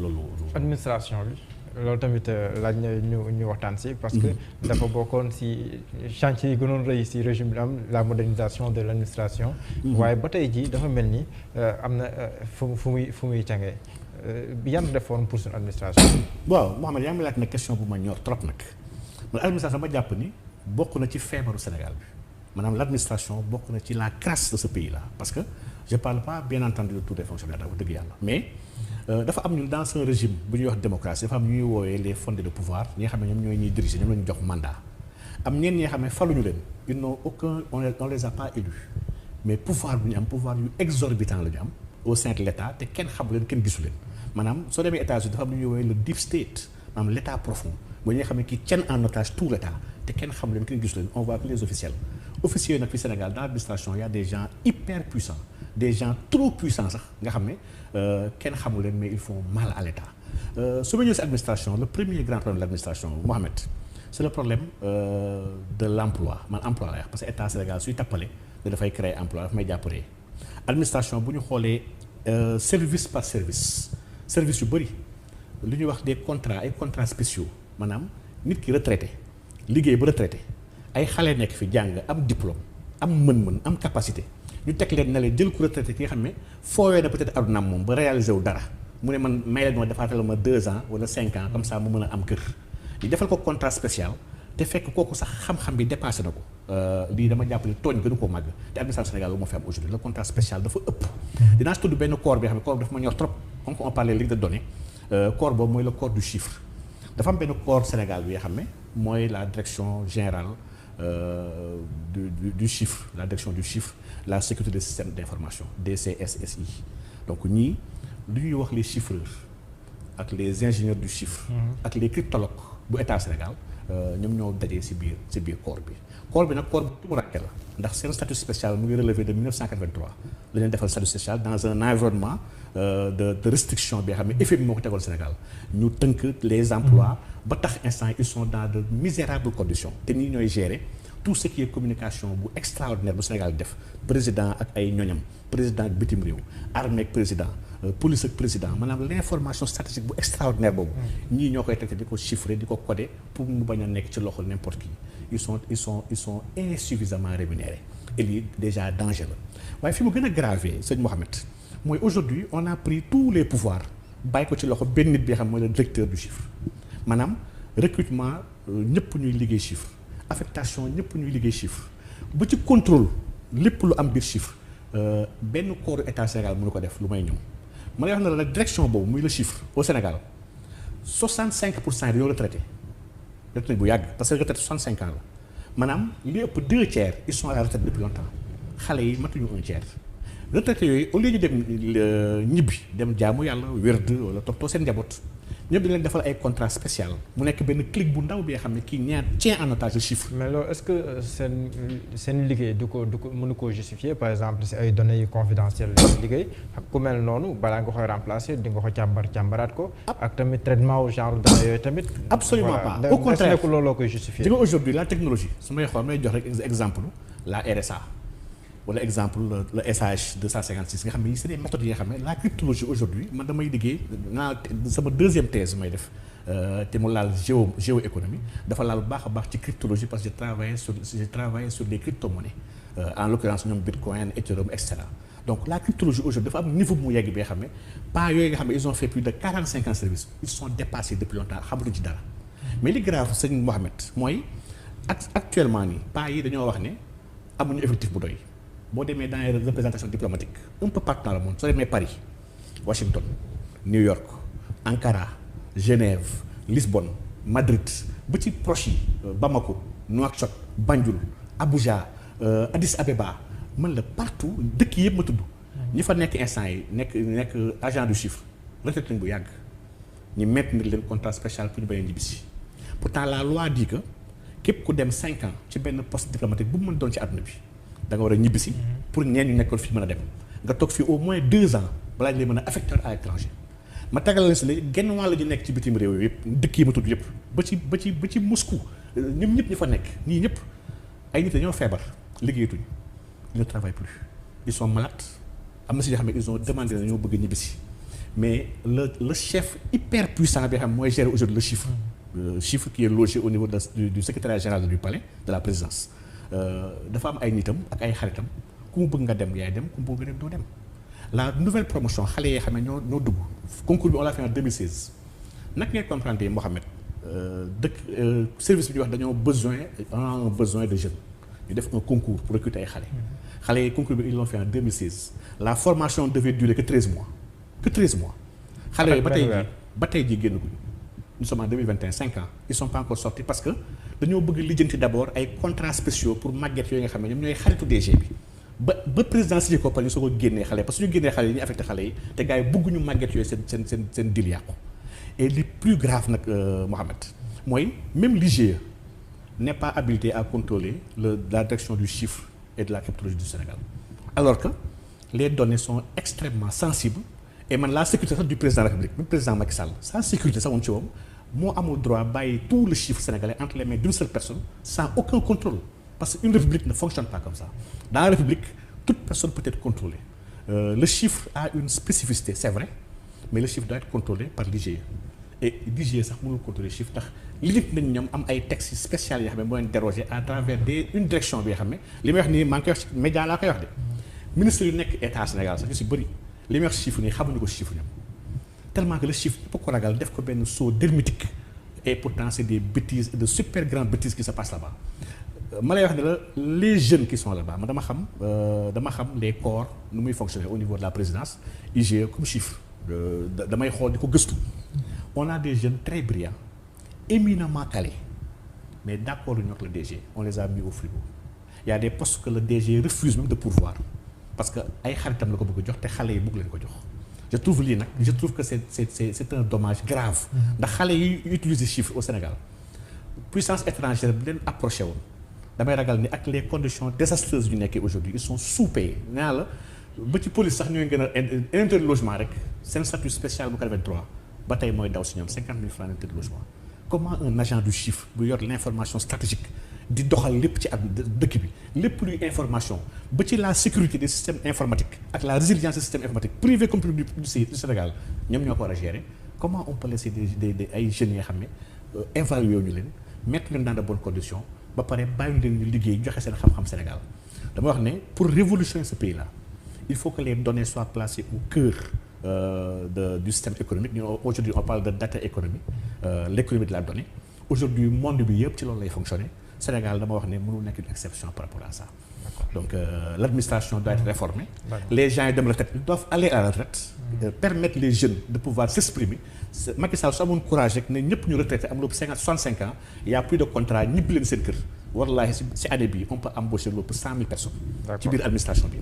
loolu. administration bi loolu tamit laaj na ñu waxtaan si. parce que dafa bokkoon si chantier yi gënoon rëy si régime bi am la modernisation de l' administration. waaye ba tey jii dafa mel ni am na fu muy cangee yan réforme pour suñu administration. waaw Mouhamed yaa ngi laaj na question bu ma ñor trop nag man administration ma jàpp ni bokk na ci feebaru Sénégal bi maanaam l' administration bokk na ci la crasse de ce pays là parce que je parle pas bien entendu de tous les fonctionnaires dafa dëgg yàlla mais. dafa am ñun dans un régime bu ñuy wax démocratie dafa am ñuy woowee les fondés de pouvoir ñi nga xam ne ñoom ñooy ñuy diriger ñoom la ñu jox mandat am ñenn ñi nga xam ne faluñu leen ils n'ont aucun on les a pas élus mais pouvoir bu ñu am pouvoir yu exorbitant la ñu am au sein de l' état te kenn xamu leen kenn gisu leen maanaam soo demee États-Unis dafa am lu ñuy woowee le deep state maanaam l' état profond mooy ñi nga xam ne qui tiennent en otage tout l' état te kenn xamu leen kenn gisu leen on voit que les officiels officiers nag fi Sénégal dans l' administration il y a des gens hyper puissants des gens trop puissants sax nga xam ne kenn xamul leen mais ils font mal à l'État su ma ñëwee si administration le premier grand problème de l'administration Mohamed c'est le problème de l'emploi man emploi la wax parce que état Sénégal suy tappale ne dafay créer emploi daf may jàppalee administration bu ñu xoolee service par service yu bëri lu ñuy wax des contrats ay contrats spéciaux maanaam nit ki retraité liggéey ba retraité ay xale nekk fi jàng am diplôme am mën-mën am capacité ñu teg leen na leen jël ku retraité ki nga xam ne foowee na peut-être adunaam moom ba réalisé wu dara mu ne man may leen ma defaatal ma 2 ans wala 5 ans comme ça mu mën a am kër ñu defal ko contrat spécial te fekk kooku sax xam-xam bi dépassé na ko lii dama jàpp ne tooñ gënu koo màgg te administration Sénégal lu moo fi am aujourd'hui le contrat spécial dafa ëpp dinaa si tudd benn corps bi nga xam ne corps bi dafa ma ñor trop comme on parlait léegi de données corps boobu mooy le corps du chiffre dafa am benn corps Sénégal bi nga xam ne mooy la direction générale du chiffre la direction du chiffre la sécurité des systèmes d'information DCSSI donc ñii lu ñuy wax les chiffreurs ak les ingénieurs du chiffre ak les cryptologues bu état Sénégal ñoom ñoo dajee ci biir corps bi nag corps bu tumurànke la ndax seen statut spécial mu ngi relevé de 1983 la leen defal statut spécial dans un environnement de restriction bi nga xam ne FMI moo ko tegoon Sénégal ñu tënk les emplois ba tax instant ils sont dans de misérables conditions te nii ñooy gérer tout ce qui est communication bu extraordinaire bu Sénégal def président ak ay ñoñam président ak bitim réew armée ak président police ak président maanaam l'information stratégique bu extraordinaire boobu ñii ñoo koy traité di ko chiffrer di ko coder pour mu bañ a nekk ci loxo n'importe qui ils sont insuffisamment rémunérés et lii déjà danger la waaye fi mu gën a gravé sëñ Mohamed mooy aujourd'hui on a pris tous les pouvoirs bàyyi ko ci loxo benn nit bi xam mooy le directeur du chiffre maanaam recrutement ñëpp ñuy liggéey chiffre affectation ñëpp ñuy liggéey chiffre ba ci contrôle lépp lu am biir chiffre benn corps état Sénégal mënu ko def lu may ñëw ma lay wax na la direction boobu muy le chiffre au Sénégal 65% yi dañoo retraité bu yàgg parce que retraite 65 ans la maanaam li ëpp 2 tiers ils sont à la retraite depuis longtemps xale yi matuñu 1 tiers retraité yooyu au lieu ñu dem ñibbi dem jaamu yàlla wérd wala toppatoo seen njaboot ñëpp dañ leen defal ay contrat spécial mu nekk benn clic bu ndaw bi nga xam ne kii ñaar tient en otage le chiffre. mais loolu est-ce que seen liggéey du ko mënu koo justifier par exemple si ay données yu confidentielles la liggéey ak ku mel noonu balaa nga koy remplacer di nga ko càmbaraat ko. ak tamit traitement au genre données yooyu tamit. absolument pas au contraire est-ce que looloo koy justifier. di nga aujourd'hui la technologie su may xool may jox rek exemple la RSA. wala exemple le SH 256 nga xam ne c'est des méthodes yi nga xam ne la cryptologie aujourd'hui man damay liggéey sama deuxième thèse may def te mu laal géoéconomie dafa laal bu baax a baax ci cryptologie parce que j'ai travaillé sur des crypto-monnaies en l'occurrence ñoom Bitcoin Ethereum et cetera donc la cryptologie aujourd'hui dafa am niveau bu mu yegg bi nga xam ne pas yooyu nga xam ne ils ont fait plus de 45 ans de service ils sont dépassés depuis longtemps xamuñu ci dara mais li grave sëñ Mohamed mooy actuellement nii pas yi dañoo wax ne amuñu effectif bu doy. boo demee dans les représentations diplomatiques un peu partout dans le monde soo demee Paris Washington New York Ankara Genève Lisbonne Madrid ba ci proche yi Bamako Nouakchott Banjul Abuja Addis Abeba man la partout dëkk yëpp ma tudd ñi fa nekk instant yi nekk agent du chiffre retraité bu yàgg ñu maintenir leen contrat spécial pour ñu bañ a ñibbisi pourtant la loi dit que képp ku dem 5 ans ci benn poste diplomatique bu mu mën doon ci àdduna bi da nga war a ñibbisi pour ñeen ñu nekkoon fii mën a dem nga toog fii au moins 2 ans balaa ñu lay mën a affecté à l'étranger ma tagal la si la genn wàll ñu nekk ci bitim réew yëpp dëkk yi ma tudd yëpp ba ci Moscou ñoom ñëpp ñu fa nekk ñii ñëpp ay nit dañoo feebar liggéeyatuñ ils ne travaillent plus ils sont malades am na si yoo xam ne ils ont demandé na ñoo bëgg ñibbisi mais le chef hyper puissant bi xam mooy gérer aujourd'hui le chiffre. Chiffre qui est logé au niveau du secrétariat général du palais de la présidence dafa am ay nitam ak ay xaritam ku mu bëgg nga dem yaay dem ku mu bëgg nga dem doo dem. La nouvelle promotion xale yi xam ne ñoo dugg concours bi on l'a fait en 2016 naka ngay comprendre Mohamed service bi ñuy wax dañoo besoin de jeunes ñu def un concours pour recruter ay xale yi concours bi ils l'ont fait en 2016 la formation devait durer que 13 mois xale yooyu ba tey jii génn guñu nous sommes en 2021 5 ans ils sont pas encore sortis parce que dañoo bëgg lijjanti d'abord ay contrats spéciaux pour màgget yooyu nga xam ne ñoom ñooy xaritu DG bi ba président signé ko par ñu soo ko génnee xale parce que ñu génnee xale yi ñu affecté xale yi te gars yi bëgguñu màgget yooyu seen dil yàqu et le plus grave nag Mohamed mooy même l'IGE n'est pas habilité à contrôler la direction du chiffre et de la cryptologie du Sénégal alors que les données sont extrêmement sensibles et man la sécurité sax du président de la République même président Macky Sall sa sécurité sax woon ci moom moo amul droit bàyyi tout le chiffre sénégalais entre les mains d'une seule personne sans aucun contrôle parce qu'une république ne fonctionne pas comme ça dans la république toute personne peut être contrôlée le chiffre a une spécificité c'est vrai mais le chiffre doit être contrôlé par l'IGE et l'IGE sax mënul contrôler chiffre tax li nit nañ ñoom am ay textes spéciaux yoo xam ne moo leen déroger à travers une direction bi nga xam ne li may wax nii maa ngi koy wax ci média laa koy wax de ministre yu nekk état Sénégal sax yu si bëri li may wax chiffre nii xamuñu ko chiffre ñoom tellement que le chiffre pour ko ragal def ko benn sceau d'hermétique et pourtant c'est des bêtises de super grandes bêtises qui se passent là-bas ma lay wax ne la les jeunes qui sont là-bas ma dama xam les corps nu muy fonctionner au niveau de la présidence IGE comme chiffre damay xool di ko gëstu on a des jeunes très brillants éminemment calés mais d'accord ñu ak le DG on les a mis au frigo il y a des postes que le DG refuse même de pourvoir parce que ay xaritam la ko bëgg jox te xale yi bëgg leen ko jox je trouve que c'est un dommage grave ndax xale yi utiliser chiffre au Sénégal puissance étrangère bi leen approché woon damay ragal ni ak les conditions désastreuses yu nekkee aujourd'hui ils sont sous-payés nee naa la ba ci police sax ñooy gën a interlogement rek seen statut spécial bu ko defee droit ba tey mooy daw si ñoom 50 000 francs d'interlogement comment un agent du chiffre bu yor l'information stratégique di doxal lépp ci ak dëkk bi lépp luy information ba ci la sécurité des systèmes informatiques ak la résilience des systèmes informatiques privés comme publics du Sénégal ñoom ñoo ko war a gérer comment on peut laisser des ay jeunes yoo xam ne évaluer ñu leen mettre leen dans de bonnes conditions ba pare bàyyi leen ñu liggéey joxe seen xam-xam Sénégal dama wax ne pour révolutionner ce pays là il faut que les données soient placées au cœur du système économique aujourd'hui on parle de data économie l'économie de la donnée aujourd'hui monde bi yëpp ci loolu lay fonctionner Sénégal dama wax ne mënul nekk une exception par rapport à ça donc l'administration doit être réformée les gens yi dem retraite ils doivent aller à la retraite permettre les jeunes de pouvoir s'exprimer Macky Sall su amoon courage rek ne ñëpp ñu retraité am lu 65 ans il y a plus de contrat ñibbi leen seen kër wallahi si année bi on peut embaucher lu 100 000 personnes ci biir administration bi